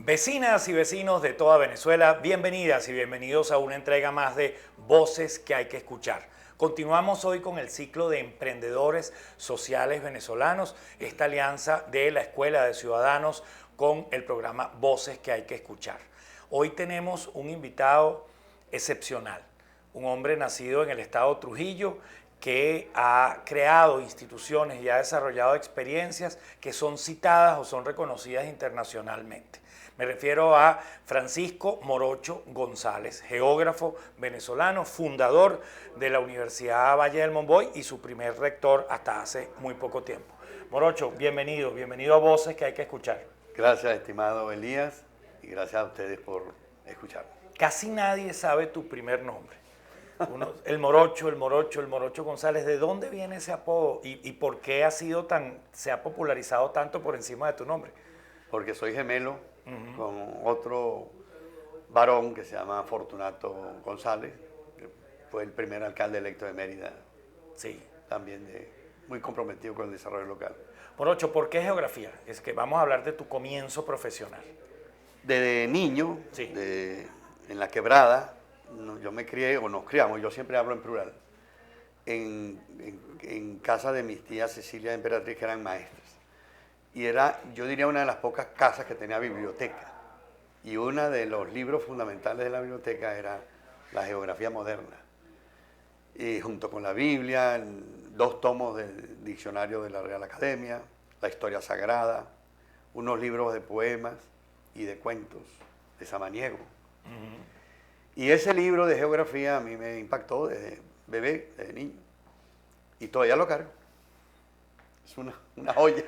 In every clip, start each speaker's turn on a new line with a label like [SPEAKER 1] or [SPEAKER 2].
[SPEAKER 1] Vecinas y vecinos de toda Venezuela, bienvenidas y bienvenidos a una entrega más de Voces que hay que escuchar. Continuamos hoy con el ciclo de emprendedores sociales venezolanos, esta alianza de la Escuela de Ciudadanos con el programa Voces que hay que escuchar. Hoy tenemos un invitado excepcional, un hombre nacido en el estado Trujillo que ha creado instituciones y ha desarrollado experiencias que son citadas o son reconocidas internacionalmente. Me refiero a Francisco Morocho González, geógrafo venezolano, fundador de la Universidad Valle del Monboy y su primer rector hasta hace muy poco tiempo. Morocho, bienvenido a Voces que hay que escuchar.
[SPEAKER 2] Gracias, estimado Elías, y gracias a ustedes por escucharme.
[SPEAKER 1] Casi nadie sabe tu primer nombre. El Morocho González. ¿De dónde viene ese apodo y por qué se ha popularizado tanto por encima de tu nombre?
[SPEAKER 2] Porque soy gemelo con otro varón que se llama Fortunato González, que fue el primer alcalde electo de Mérida.
[SPEAKER 1] Sí.
[SPEAKER 2] También muy comprometido con el desarrollo local.
[SPEAKER 1] Morocho, ¿por qué geografía? Es que vamos a hablar de tu comienzo profesional.
[SPEAKER 2] Desde niño,
[SPEAKER 1] Sí.
[SPEAKER 2] En la quebrada, yo me crié, o nos criamos, yo siempre hablo en plural, en casa de mis tías Cecilia y Emperatriz, que eran maestras. Y era, yo diría, una de las pocas casas que tenía biblioteca. Y uno de los libros fundamentales de la biblioteca era la geografía moderna. Y junto con la Biblia, 2 tomos del diccionario de la Real Academia, la historia sagrada, unos libros de poemas y de cuentos de Samaniego. Y ese libro de geografía a mí me impactó desde bebé, desde niño. Y todavía lo cargo. Es una joya.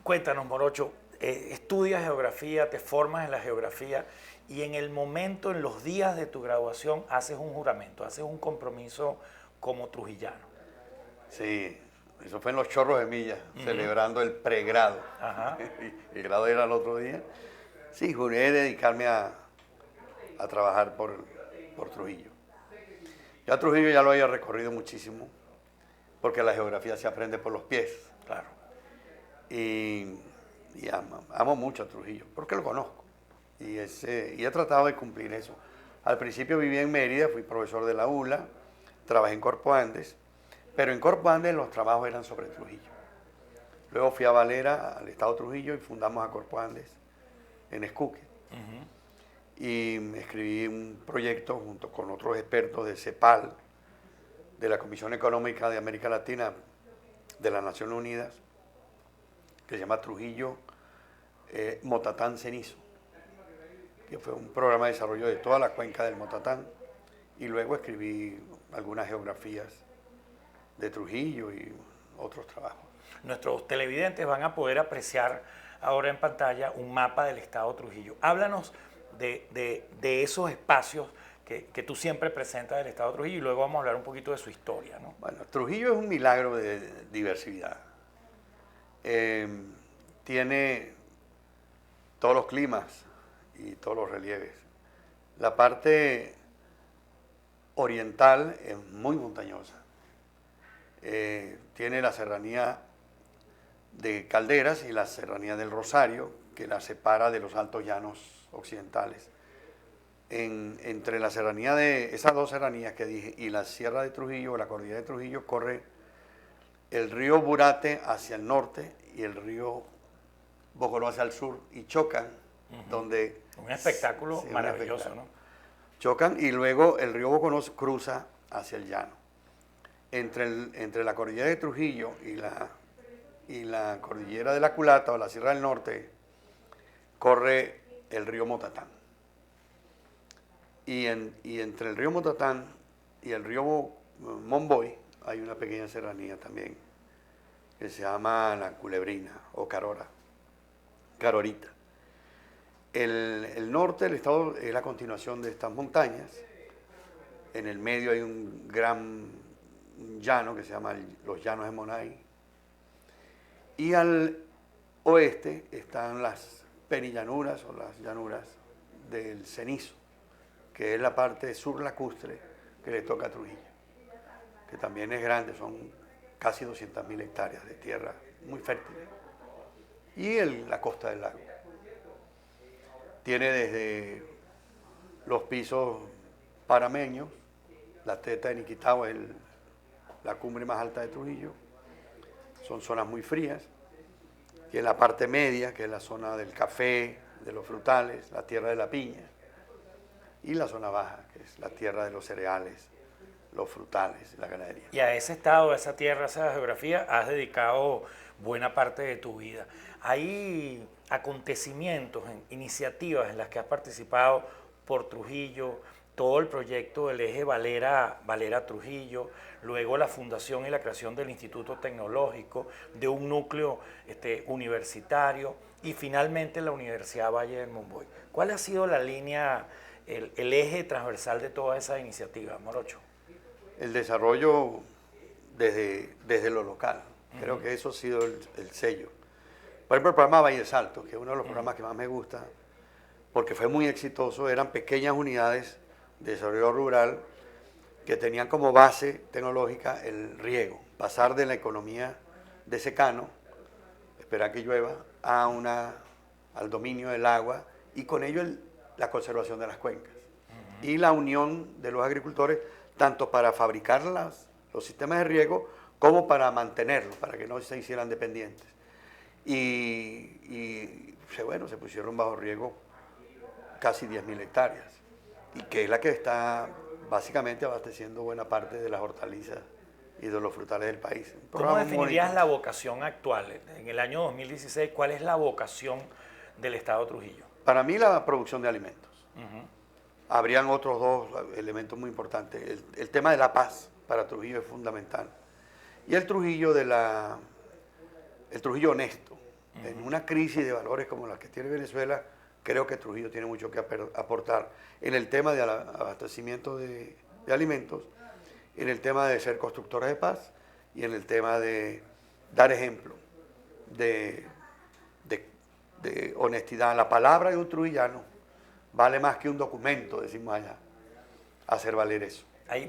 [SPEAKER 1] Cuéntanos, Morocho, estudias geografía, te formas en la geografía y en el momento, en los días de tu graduación, haces un juramento, haces un compromiso como trujillano.
[SPEAKER 2] Sí, eso fue en los Chorros de Millas, celebrando el pregrado.
[SPEAKER 1] Ajá.
[SPEAKER 2] Y el grado era el otro día. Sí, juré dedicarme a trabajar por Trujillo. Ya Trujillo ya lo había recorrido muchísimo, porque la geografía se aprende por los pies.
[SPEAKER 1] Claro.
[SPEAKER 2] Y amo mucho a Trujillo, porque lo conozco. Y he tratado de cumplir eso. Al principio viví en Mérida, fui profesor de la ULA, trabajé en Corpo Andes, pero en Corpo Andes los trabajos eran sobre Trujillo. Luego fui a Valera, al estado Trujillo, y fundamos a Corpo Andes en Escuque. Y escribí un proyecto junto con otros expertos de CEPAL, de la Comisión Económica de América Latina, de las Naciones Unidas, que se llama Trujillo Motatán Cenizo, que fue un programa de desarrollo de toda la cuenca del Motatán. Y luego escribí algunas geografías de Trujillo y otros trabajos.
[SPEAKER 1] Nuestros televidentes van a poder apreciar ahora en pantalla un mapa del estado Trujillo. Háblanos de esos espacios que tú siempre presentas del estado Trujillo y luego vamos a hablar un poquito de su historia, ¿no?
[SPEAKER 2] Bueno, Trujillo es un milagro de diversidad. Tiene todos los climas y todos los relieves. La parte oriental es muy montañosa. Tiene la serranía de Calderas y la serranía del Rosario, que la separa de los altos llanos occidentales. Entre la serranía de esas 2 serranías que dije y la sierra de Trujillo, la cordillera de Trujillo, corre el río Burate hacia el norte y el río Bocoró hacia el sur, y chocan, donde...
[SPEAKER 1] Un espectáculo maravilloso,
[SPEAKER 2] un espectáculo,
[SPEAKER 1] ¿no?
[SPEAKER 2] Chocan, y luego el río Bocoró cruza hacia el llano. Entre la cordillera de Trujillo y la cordillera de la Culata o la Sierra del Norte corre el río Motatán. Y entre el río Motatán y el río Monboy hay una pequeña serranía también que se llama la Culebrina o Carorita. El norte del estado es la continuación de estas montañas. En el medio hay un gran llano que se llama los Llanos de Monay. Y al oeste están las perillanuras o las llanuras del Cenizo, que es la parte sur lacustre que le toca a Trujillo, que también es grande, son casi 200.000 hectáreas de tierra muy fértil. Y la costa del lago. Tiene desde los pisos parameños, la Teta de Niquitao es la cumbre más alta de Trujillo, son zonas muy frías, y en la parte media, que es la zona del café, de los frutales, la tierra de la piña, y la zona baja, que es la tierra de los cereales, los frutales, la ganadería.
[SPEAKER 1] Y a ese estado, a esa tierra, a esa geografía, has dedicado buena parte de tu vida. ¿Hay acontecimientos, iniciativas en las que has participado por Trujillo, todo el proyecto del eje Valera Trujillo, luego la fundación y la creación del Instituto Tecnológico, de un núcleo universitario y finalmente la Universidad Valle del Monboy? ¿Cuál ha sido la línea, el eje transversal de toda esa iniciativa, Morocho?
[SPEAKER 2] El desarrollo desde lo local, creo que eso ha sido el sello. Por ejemplo, el programa Valle Salto, que es uno de los programas que más me gusta, porque fue muy exitoso, eran pequeñas unidades de desarrollo rural que tenían como base tecnológica el riego, pasar de la economía de secano, esperar que llueva, al dominio del agua y con ello la conservación de las cuencas. Y la unión de los agricultores, tanto para fabricar los sistemas de riego como para mantenerlos, para que no se hicieran dependientes. Y bueno, se pusieron bajo riego casi 10.000 hectáreas, y que es la que está básicamente abasteciendo buena parte de las hortalizas y de los frutales del país.
[SPEAKER 1] ¿Cómo definirías la vocación actual? En el año 2016, ¿cuál es la vocación del Estado de Trujillo?
[SPEAKER 2] Para mí, la producción de alimentos. Habrían otros dos elementos muy importantes. El tema de la paz para Trujillo es fundamental. Y el Trujillo el Trujillo honesto. En una crisis de valores como la que tiene Venezuela, creo que Trujillo tiene mucho que aportar en el tema de abastecimiento de alimentos, en el tema de ser constructores de paz y en el tema de dar ejemplo de honestidad. La palabra de un trujillano vale más que un documento, decimos allá, hacer valer eso.
[SPEAKER 1] Hay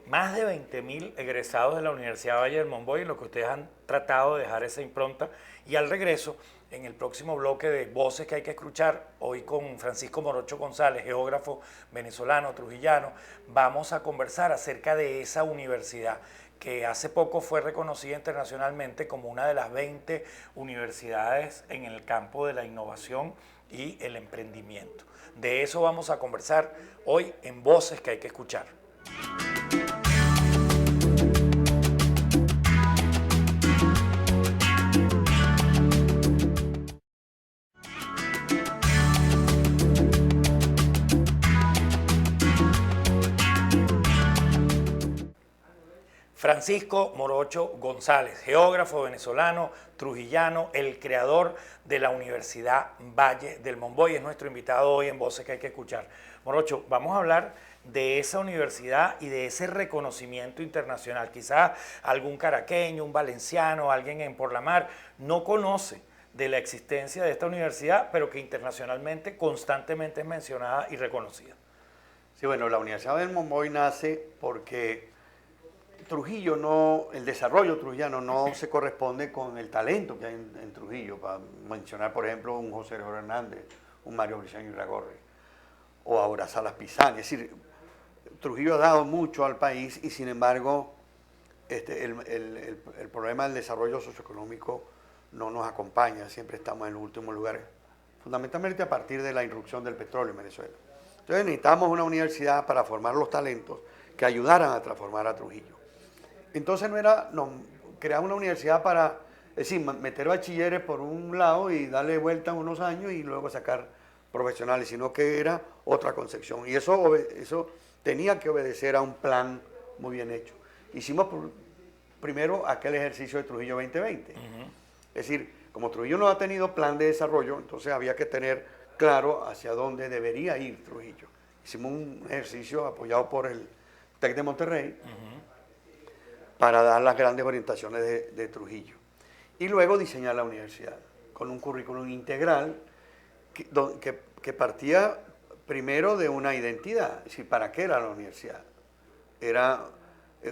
[SPEAKER 1] más de 20.000 egresados de la Universidad Valle del Monboy en lo que ustedes han tratado de dejar esa impronta. Y al regreso, en el próximo bloque de Voces que hay que escuchar, hoy con Francisco Morocho González, geógrafo venezolano, trujillano, vamos a conversar acerca de esa universidad que hace poco fue reconocida internacionalmente como una de las 20 universidades en el campo de la innovación y el emprendimiento. De eso vamos a conversar hoy en Voces que hay que escuchar. Francisco Morocho González, geógrafo venezolano, trujillano, el creador de la Universidad Valle del Monboy, es nuestro invitado hoy en Voces que hay que escuchar. Morocho, vamos a hablar de esa universidad y de ese reconocimiento internacional. Quizás algún caraqueño, un valenciano, alguien en Por la Mar no conoce de la existencia de esta universidad, pero que internacionalmente constantemente es mencionada y reconocida.
[SPEAKER 2] Sí, bueno, la Universidad del Monboy nace porque Trujillo el desarrollo trujillano no se corresponde con el talento que hay en Trujillo, para mencionar, por ejemplo, un José Gregorio Hernández, un Mario Briceño Iragorri, o ahora Salas Pizani. Es decir, Trujillo ha dado mucho al país y sin embargo el problema del desarrollo socioeconómico no nos acompaña, siempre estamos en los últimos lugares, fundamentalmente a partir de la irrupción del petróleo en Venezuela. Entonces necesitamos una universidad para formar los talentos que ayudaran a transformar a Trujillo. Entonces crear una universidad para, es decir, meter bachilleres por un lado y darle vuelta unos años y luego sacar profesionales, sino que era otra concepción. Y eso tenía que obedecer a un plan muy bien hecho. Hicimos primero aquel ejercicio de Trujillo 2020. Es decir, como Trujillo no ha tenido plan de desarrollo, entonces había que tener claro hacia dónde debería ir Trujillo. Hicimos un ejercicio apoyado por el TEC de Monterrey para dar las grandes orientaciones de Trujillo. Y luego diseñar la universidad con un currículum integral que partía primero de una identidad. Es decir, ¿para qué era la universidad? Era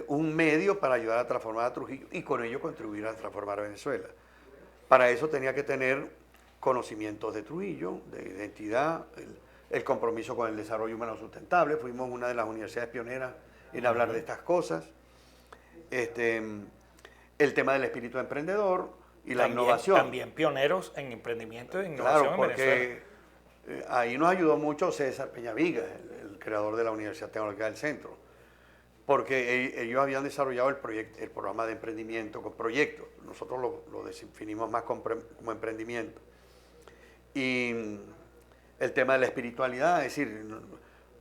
[SPEAKER 2] un medio para ayudar a transformar a Trujillo y con ello contribuir a transformar a Venezuela. Para eso tenía que tener conocimientos de Trujillo, de identidad, el compromiso con el desarrollo humano sustentable. Fuimos una de las universidades pioneras en hablar de estas cosas. El tema del espíritu emprendedor y la innovación.
[SPEAKER 1] También pioneros en emprendimiento e innovación
[SPEAKER 2] Claro,
[SPEAKER 1] en
[SPEAKER 2] porque
[SPEAKER 1] Venezuela.
[SPEAKER 2] ahí nos ayudó mucho César Peñaviga, el creador de la Universidad Tecnológica del Centro, porque ellos habían desarrollado el programa de emprendimiento con proyectos. Nosotros lo definimos más como emprendimiento. Y el tema de la espiritualidad, es decir,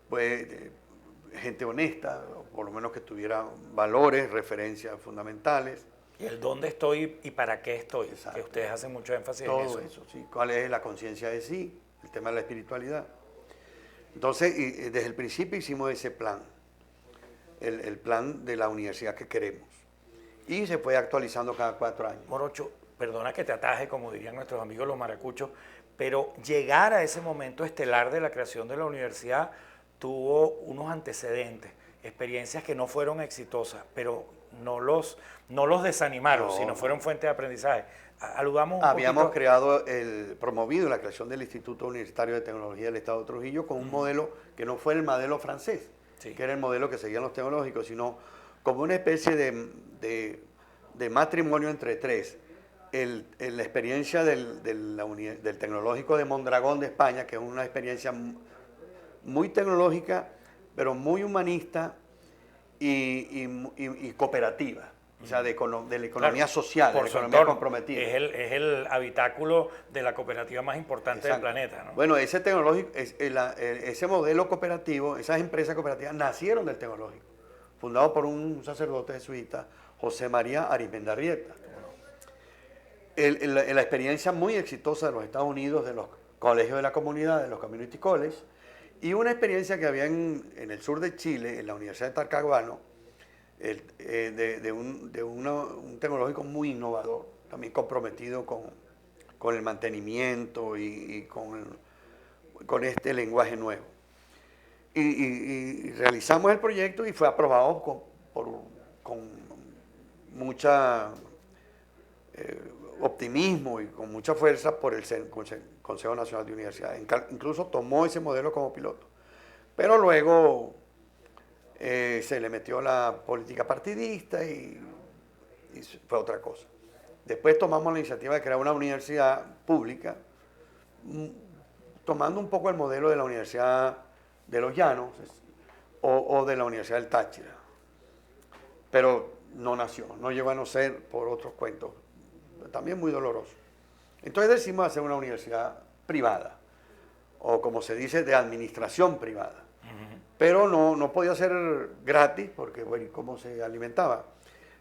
[SPEAKER 2] pues, gente honesta, por lo menos que tuviera valores, referencias fundamentales.
[SPEAKER 1] Y el dónde estoy y para qué estoy,
[SPEAKER 2] Exacto.
[SPEAKER 1] que ustedes hacen mucho énfasis
[SPEAKER 2] Todo
[SPEAKER 1] en eso.
[SPEAKER 2] eso, sí. ¿Cuál es la conciencia de sí? El tema de la espiritualidad. Entonces, desde el principio hicimos ese plan, el plan de la universidad que queremos. Y se fue actualizando cada 4 años.
[SPEAKER 1] Morocho, perdona que te ataje, como dirían nuestros amigos los maracuchos, pero llegar a ese momento estelar de la creación de la universidad tuvo unos antecedentes, experiencias que no fueron exitosas, pero no los desanimaron, sino fueron fuente de aprendizaje. Aludamos un
[SPEAKER 2] Habíamos
[SPEAKER 1] poquito.
[SPEAKER 2] promovido la creación del Instituto Universitario de Tecnología del Estado de Trujillo con un modelo que no fue el modelo francés,
[SPEAKER 1] Sí.
[SPEAKER 2] que era el modelo que seguían los tecnológicos, sino como una especie de matrimonio entre tres. La experiencia del Tecnológico de Mondragón de España, que es una experiencia muy tecnológica, pero muy humanista y cooperativa. O sea, de la economía social, de la economía comprometida.
[SPEAKER 1] Es el habitáculo de la cooperativa más importante del planeta, ¿no?
[SPEAKER 2] Bueno, ese tecnológico, ese modelo cooperativo, esas empresas cooperativas nacieron del tecnológico, fundado por un sacerdote jesuita, José María Arizmendarrieta. La experiencia muy exitosa de los Estados Unidos, de los colegios de la comunidad, de los community colleges, y una experiencia que había en el sur de Chile, en la Universidad de Talcahuano, de un tecnológico muy innovador, también comprometido con el mantenimiento y con este lenguaje nuevo. Y realizamos el proyecto y fue aprobado con mucha optimismo y con mucha fuerza por el Consejo Nacional de Universidades. Incluso tomó ese modelo como piloto. Pero luego se le metió la política partidista y fue otra cosa. Después tomamos la iniciativa de crear una universidad pública, tomando un poco el modelo de la Universidad de los Llanos o de la Universidad del Táchira. Pero no nació, no llegó a nacer por otros cuentos, también muy doloroso. Entonces decidimos hacer una universidad privada, o como se dice, de administración privada. Pero no podía ser gratis, porque, bueno, ¿cómo se alimentaba?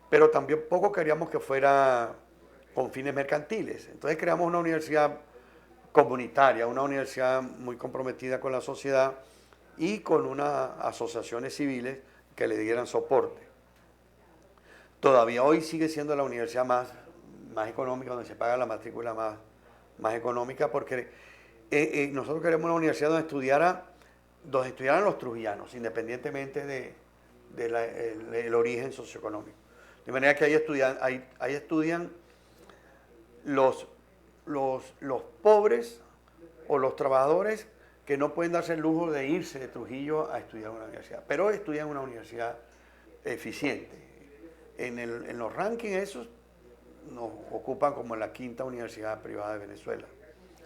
[SPEAKER 2] Pero también poco queríamos que fuera con fines mercantiles. Entonces creamos una universidad comunitaria, una universidad muy comprometida con la sociedad y con unas asociaciones civiles que le dieran soporte. Todavía hoy sigue siendo la universidad más económica, donde se paga la matrícula más económica, porque nosotros queremos una universidad donde estudiaran los trujillanos, independientemente del origen socioeconómico. De manera que ahí estudian los pobres o los trabajadores que no pueden darse el lujo de irse de Trujillo a estudiar en una universidad, pero estudian en una universidad eficiente. En los rankings esos nos ocupan como la 5ª universidad privada de Venezuela.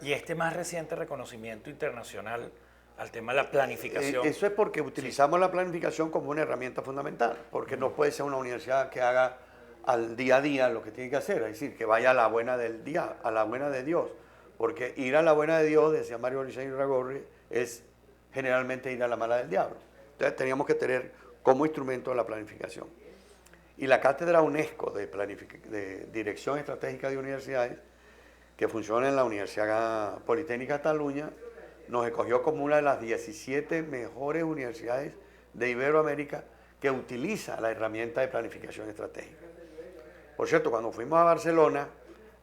[SPEAKER 1] Y este más reciente reconocimiento internacional al tema de la planificación.
[SPEAKER 2] Eso es porque utilizamos la planificación como una herramienta fundamental, porque no puede ser una universidad que haga al día a día lo que tiene que hacer, es decir, que vaya a la buena del día, a la buena de Dios, porque ir a la buena de Dios, decía Mario Luis Ragorri, es generalmente ir a la mala del diablo. Entonces teníamos que tener como instrumento la planificación. Y la Cátedra UNESCO de Dirección Estratégica de Universidades, que funciona en la Universidad Politécnica de Cataluña, nos escogió como una de las 17 mejores universidades de Iberoamérica que utiliza la herramienta de planificación estratégica. Por cierto, cuando fuimos a Barcelona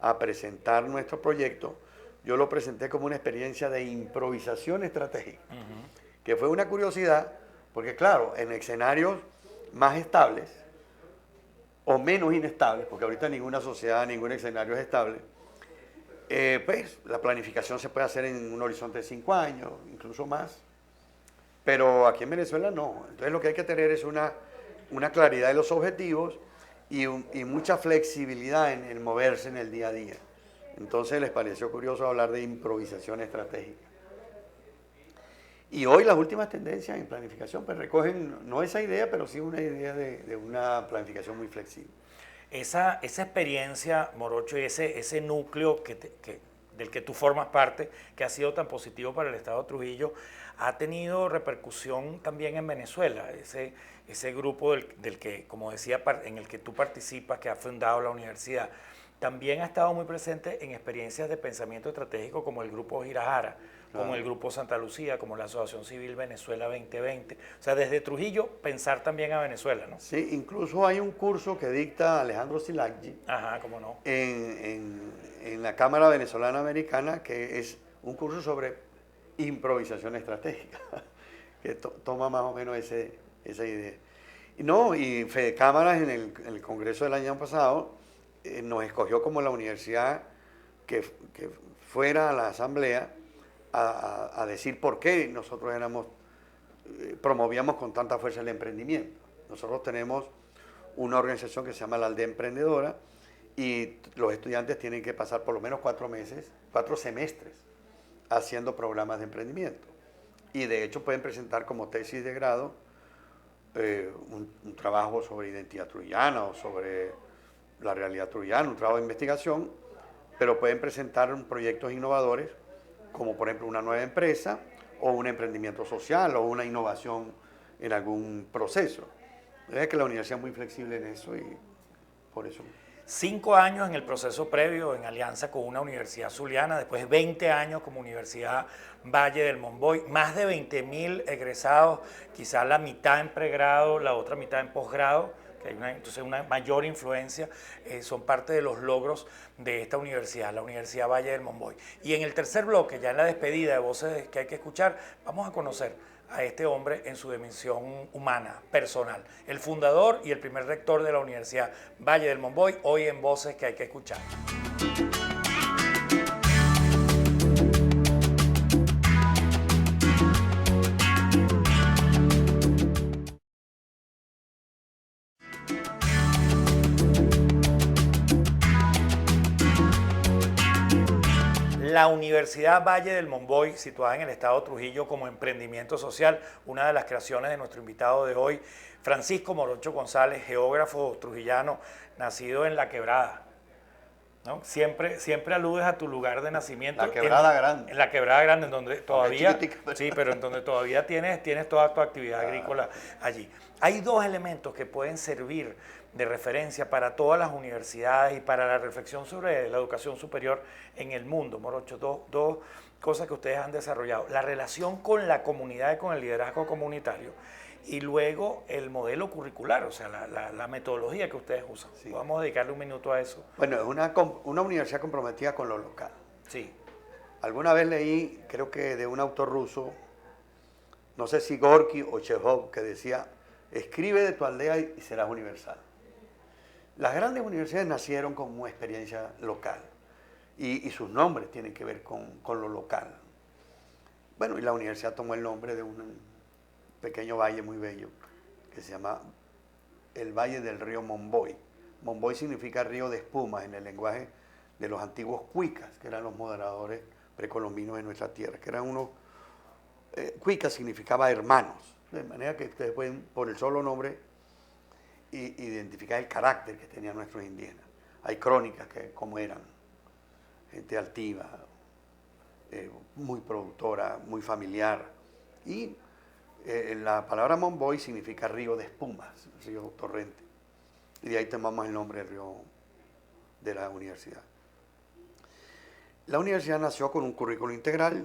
[SPEAKER 2] a presentar nuestro proyecto, yo lo presenté como una experiencia de improvisación estratégica, que fue una curiosidad, porque claro, en escenarios más estables o menos inestables, porque ahorita ninguna sociedad, ningún escenario es estable, Pues la planificación se puede hacer en un horizonte de 5 años, incluso más, pero aquí en Venezuela no. Entonces lo que hay que tener es una claridad de los objetivos y mucha flexibilidad en moverse en el día a día. Entonces les pareció curioso hablar de improvisación estratégica. Y hoy las últimas tendencias en planificación pues recogen no esa idea, pero sí una idea de una planificación muy flexible.
[SPEAKER 1] Esa experiencia, Morocho, y ese núcleo del que tú formas parte, que ha sido tan positivo para el Estado de Trujillo, ha tenido repercusión también en Venezuela. Ese grupo del que, como decía, en el que tú participas, que ha fundado la universidad, también ha estado muy presente en experiencias de pensamiento estratégico como el Grupo Girajara, como el Grupo Santa Lucía, como la Asociación Civil Venezuela 2020. O sea, desde Trujillo pensar también a Venezuela, ¿no?
[SPEAKER 2] Sí, incluso hay un curso que dicta Alejandro Silaggi.
[SPEAKER 1] Ajá, cómo no.
[SPEAKER 2] En la Cámara Venezolana Americana, que es un curso sobre improvisación estratégica, que toma más o menos esa idea. Y Fede Cámaras en el Congreso del año pasado nos escogió como la universidad que fuera a la asamblea a decir por qué nosotros promovíamos con tanta fuerza el emprendimiento. Nosotros tenemos una organización que se llama la Aldea Emprendedora y los estudiantes tienen que pasar por lo menos 4 semestres haciendo programas de emprendimiento. Y de hecho pueden presentar como tesis de grado un trabajo sobre identidad trujillana o sobre la realidad trujillana, un trabajo de investigación, pero pueden presentar proyectos innovadores como por ejemplo una nueva empresa o un emprendimiento social o una innovación en algún proceso. Es que la universidad es muy flexible en eso y por eso.
[SPEAKER 1] 5 años en el proceso previo en alianza con una universidad zuliana, después 20 años como Universidad Valle del Monboy, más de 20.000 egresados, quizás la mitad en pregrado, la otra mitad en posgrado, que hay entonces una mayor influencia, son parte de los logros de esta universidad, la Universidad Valle del Monboy. Y en el tercer bloque, ya en la despedida de Voces que hay que escuchar, vamos a conocer a este hombre en su dimensión humana, personal, el fundador y el primer rector de la Universidad Valle del Monboy, hoy en Voces que hay que escuchar. La Universidad Valle del Monboy, situada en el estado de Trujillo como emprendimiento social, una de las creaciones de nuestro invitado de hoy, Francisco Morocho González, geógrafo trujillano, nacido en La Quebrada, ¿no? Siempre aludes a tu lugar de nacimiento.
[SPEAKER 2] La Quebrada Grande.
[SPEAKER 1] En La Quebrada Grande, en donde todavía,
[SPEAKER 2] Chiquitica.
[SPEAKER 1] sí, pero en donde todavía tienes toda tu actividad agrícola allí. Hay dos elementos que pueden servir de referencia para todas las universidades y para la reflexión sobre la educación superior en el mundo, Morocho. Dos cosas que ustedes han desarrollado. La relación con la comunidad y con el liderazgo comunitario y luego el modelo curricular, o sea, la metodología que ustedes usan. Sí. Vamos a dedicarle un minuto a eso.
[SPEAKER 2] Bueno, es una universidad comprometida con lo local.
[SPEAKER 1] Sí.
[SPEAKER 2] Alguna vez leí, creo que de un autor ruso, no sé si Gorky o Chekhov, que decía, escribe de tu aldea y serás universal. Las grandes universidades nacieron como una experiencia local y sus nombres tienen que ver con lo local. Bueno, y la universidad tomó el nombre de un pequeño valle muy bello que se llama el Valle del Río Monboy. Monboy significa río de espumas en el lenguaje de los antiguos cuicas, que eran los moderadores precolombinos de nuestra tierra, que eran unos... cuicas significaba hermanos, de manera que ustedes pueden, por el solo nombre, identificar el carácter que tenían nuestros indígenas. Hay crónicas que cómo eran, gente altiva, muy productora, muy familiar. Y la palabra Monboy significa río de espumas, río torrente. Y de ahí tomamos el nombre del río de la universidad. La universidad nació con un currículo integral,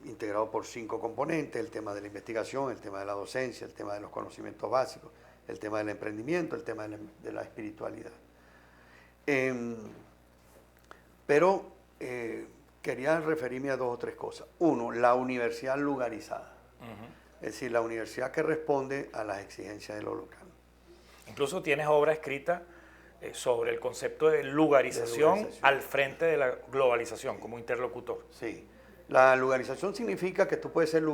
[SPEAKER 2] integrado por 5 componentes: el tema de la investigación, el tema de la docencia, el tema de los conocimientos básicos, el tema del emprendimiento, el tema de la espiritualidad. Pero quería referirme a 2 o 3 cosas. Uno, la universidad lugarizada. Es decir, la universidad que responde a las exigencias de lo local.
[SPEAKER 1] Incluso tienes obra escrita sobre el concepto de lugarización,
[SPEAKER 2] De lugarización.
[SPEAKER 1] al frente de la globalización como interlocutor.
[SPEAKER 2] Sí. La lugarización significa que tú puedes ser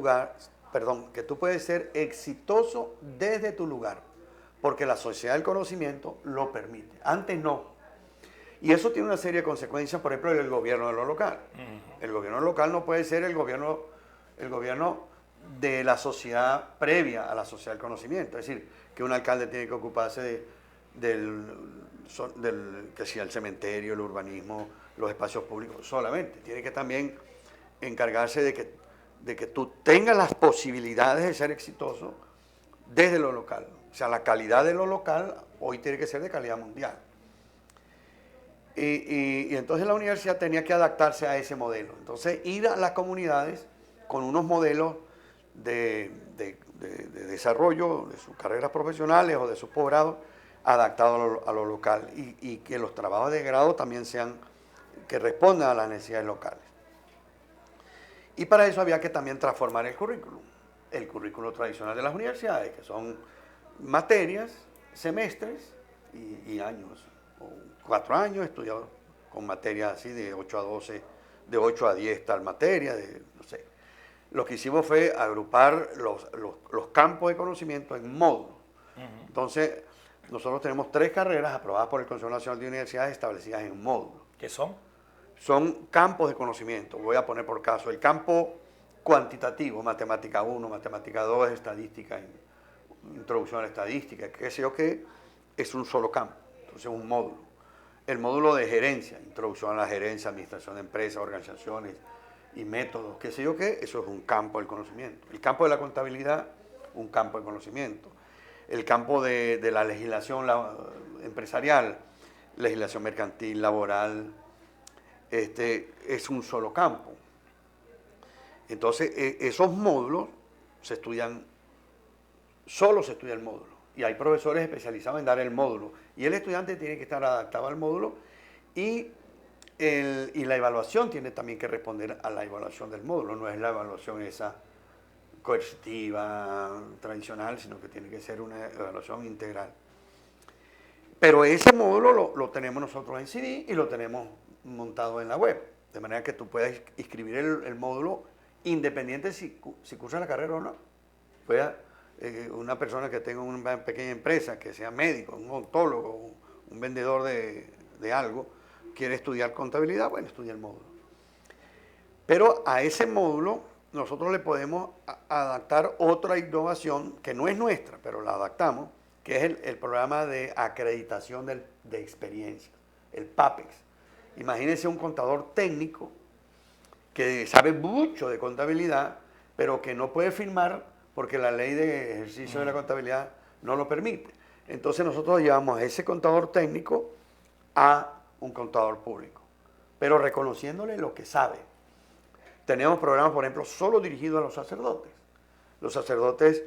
[SPEAKER 2] que tú puedes ser exitoso desde tu lugar, porque la sociedad del conocimiento lo permite. Antes no. Y eso tiene una serie de consecuencias, por ejemplo, en el gobierno de lo local. El gobierno local no puede ser el gobierno de la sociedad previa a la sociedad del conocimiento. Es decir, que un alcalde tiene que ocuparse que sea el cementerio, el urbanismo, los espacios públicos solamente. Tiene que también encargarse de que tú tengas las posibilidades de ser exitoso desde lo local. O sea, la calidad de lo local hoy tiene que ser de calidad mundial. Y entonces la universidad tenía que adaptarse a ese modelo. Entonces ir a las comunidades con unos modelos de desarrollo de sus carreras profesionales o de sus posgrados adaptados a lo local y que los trabajos de grado también que respondan a las necesidades locales. Y para eso había que también transformar el currículo tradicional de las universidades, que son materias, semestres y años, o 4 años estudiados con materias así de 8 a 12, de 8 a 10 tal materia, no sé. Lo que hicimos fue agrupar los campos de conocimiento en módulos. Entonces, nosotros tenemos 3 carreras aprobadas por el Consejo Nacional de Universidades establecidas en módulos.
[SPEAKER 1] ¿Qué son?
[SPEAKER 2] Son campos de conocimiento. Voy a poner por caso el campo cuantitativo, matemática 1, matemática 2, estadística, introducción a la estadística, qué sé yo qué, es un solo campo, entonces un módulo. El módulo de gerencia, introducción a la gerencia, administración de empresas, organizaciones y métodos, qué sé yo qué, eso es un campo del conocimiento. El campo de la contabilidad, un campo de conocimiento. El campo de la legislación empresarial, legislación mercantil, laboral, es un solo campo. Entonces, esos módulos solo se estudia el módulo. Y hay profesores especializados en dar el módulo. Y el estudiante tiene que estar adaptado al módulo y la evaluación tiene también que responder a la evaluación del módulo. No es la evaluación esa coercitiva, tradicional, sino que tiene que ser una evaluación integral. Pero ese módulo lo tenemos nosotros en CD y lo tenemos montado en la web, de manera que tú puedas inscribir el módulo independiente si cursas la carrera o no. Una persona que tenga una pequeña empresa, que sea médico, un odontólogo, un vendedor de algo, quiere estudiar contabilidad, bueno, estudia el módulo. Pero a ese módulo nosotros le podemos adaptar otra innovación que no es nuestra, pero la adaptamos, que es el programa de acreditación de experiencia, el PAPEX. Imagínense un contador técnico que sabe mucho de contabilidad, pero que no puede firmar porque la ley de ejercicio de la contabilidad no lo permite. Entonces nosotros llevamos a ese contador técnico a un contador público, pero reconociéndole lo que sabe. Tenemos programas, por ejemplo, solo dirigidos a los sacerdotes. Los sacerdotes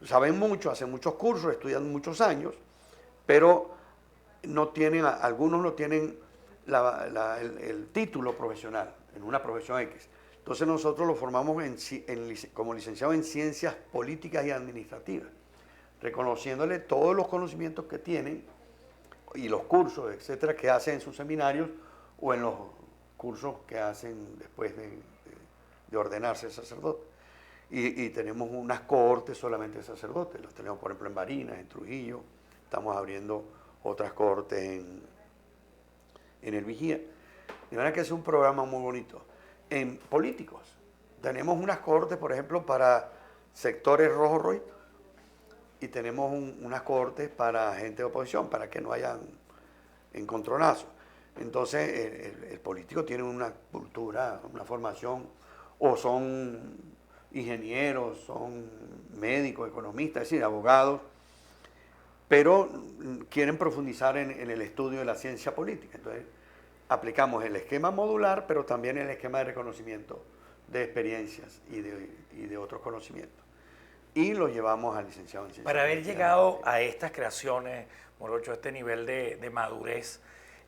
[SPEAKER 2] saben mucho, hacen muchos cursos, estudian muchos años, pero algunos no tienen el título profesional en una profesión X. Entonces nosotros lo formamos como licenciado en Ciencias Políticas y Administrativas, reconociéndole todos los conocimientos que tienen y los cursos, etcétera, que hacen en sus seminarios o en los cursos que hacen después de ordenarse sacerdote. Y tenemos unas cohortes solamente de sacerdotes, las tenemos por ejemplo en Barinas, en Trujillo, estamos abriendo otras cohortes en el Vigía. De manera que es un programa muy bonito. En políticos, tenemos unas cohortes, por ejemplo, para sectores rojo-rojitos y tenemos unas cohortes para gente de oposición, para que no hayan encontronazos. Entonces, el político tiene una cultura, una formación, o son ingenieros, son médicos, economistas, es decir, abogados, pero quieren profundizar en el estudio de la ciencia política. Entonces, aplicamos el esquema modular, pero también el esquema de reconocimiento de experiencias y de otros conocimientos. Y lo llevamos al licenciado en ciencia.
[SPEAKER 1] Para haber llegado a estas creaciones, Morocho, a este nivel de madurez,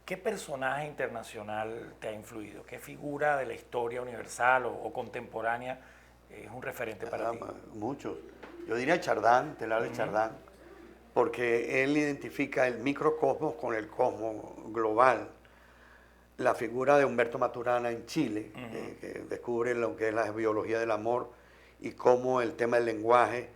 [SPEAKER 1] ¿qué personaje internacional te ha influido? ¿Qué figura de la historia universal o contemporánea es un referente para ti?
[SPEAKER 2] Muchos. Yo diría Chardin, Teilhard de Chardin, porque él identifica el microcosmos con el cosmos global. La figura de Humberto Maturana en Chile, que descubre lo que es la biología del amor y cómo el tema del lenguaje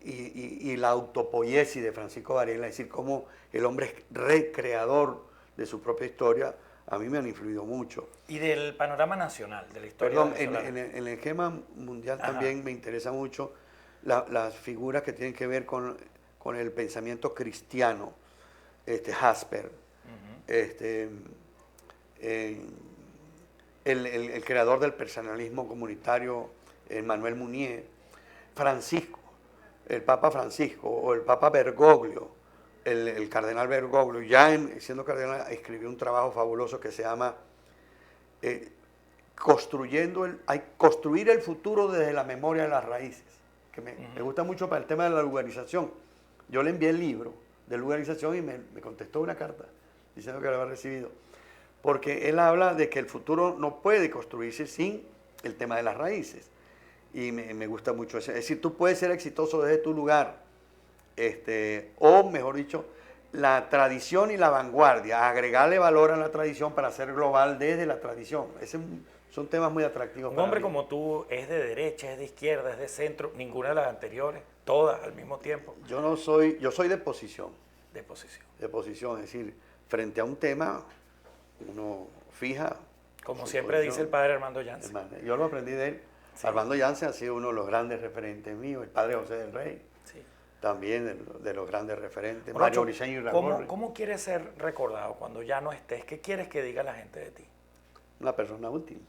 [SPEAKER 2] y la autopoiesis de Francisco Varela, es decir, cómo el hombre es recreador de su propia historia, a mí me han influido mucho.
[SPEAKER 1] Y del panorama nacional, de la historia
[SPEAKER 2] Perdón,
[SPEAKER 1] venezolana.
[SPEAKER 2] en el esquema mundial
[SPEAKER 1] Ajá.
[SPEAKER 2] también me interesa mucho las figuras que tienen que ver con el pensamiento cristiano, Jasper, el creador del personalismo comunitario, Manuel Munier, Francisco, el Papa Francisco o el Papa Bergoglio, el cardenal Bergoglio, siendo cardenal, escribió un trabajo fabuloso que se llama Construir el futuro desde la memoria de las raíces, que me gusta mucho para el tema de la lugarización. Yo le envié el libro de lugarización y me contestó una carta diciendo que lo había recibido, porque él habla de que el futuro no puede construirse sin el tema de las raíces, y me gusta mucho eso. Es decir, tú puedes ser exitoso desde tu lugar, o mejor dicho, la tradición y la vanguardia, agregarle valor a la tradición para ser global desde la tradición. Son temas muy atractivos.
[SPEAKER 1] Un
[SPEAKER 2] para
[SPEAKER 1] hombre
[SPEAKER 2] mí.
[SPEAKER 1] como tú es de derecha, es de izquierda, es de centro, ninguna de las anteriores, todas al mismo tiempo.
[SPEAKER 2] Yo soy de posición.
[SPEAKER 1] De posición.
[SPEAKER 2] De posición, es decir, frente a un tema, uno fija.
[SPEAKER 1] Como siempre dice el padre Armando Janssen.
[SPEAKER 2] Yo lo aprendí de él. Sí. Armando Janssen ha sido uno de los grandes referentes míos, el padre José del Rey. Sí. También de los grandes referentes.
[SPEAKER 1] Mario Briceño y Ragorri. ¿Cómo quieres ser recordado cuando ya no estés? ¿Qué quieres que diga la gente de ti?
[SPEAKER 2] Una persona útil,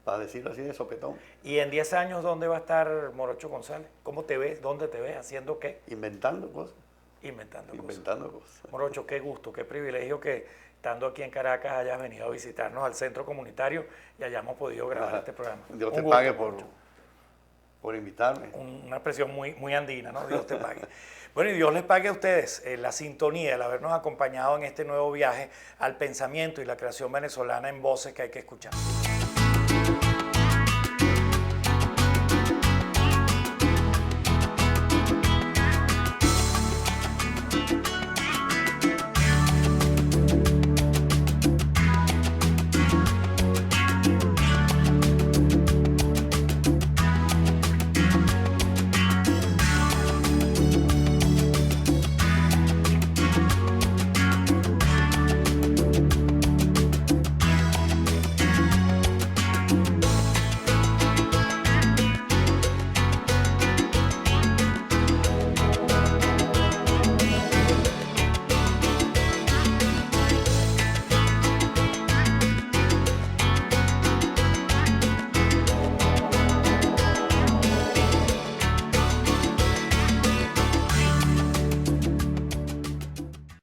[SPEAKER 2] para decirlo así de sopetón.
[SPEAKER 1] ¿Y en 10 años dónde va a estar Morocho González? ¿Cómo te ves? ¿Dónde te ves? ¿Haciendo qué?
[SPEAKER 2] Inventando cosas.
[SPEAKER 1] Inventando cosas. Morocho, qué gusto, qué privilegio que estando aquí en Caracas hayas venido a visitarnos al centro comunitario y hayamos podido grabar este programa.
[SPEAKER 2] Dios te pague por invitarme.
[SPEAKER 1] Una expresión muy andina, ¿no? Dios te pague. Bueno, y Dios les pague a ustedes la sintonía, el habernos acompañado en este nuevo viaje al pensamiento y la creación venezolana en voces que hay que escuchar.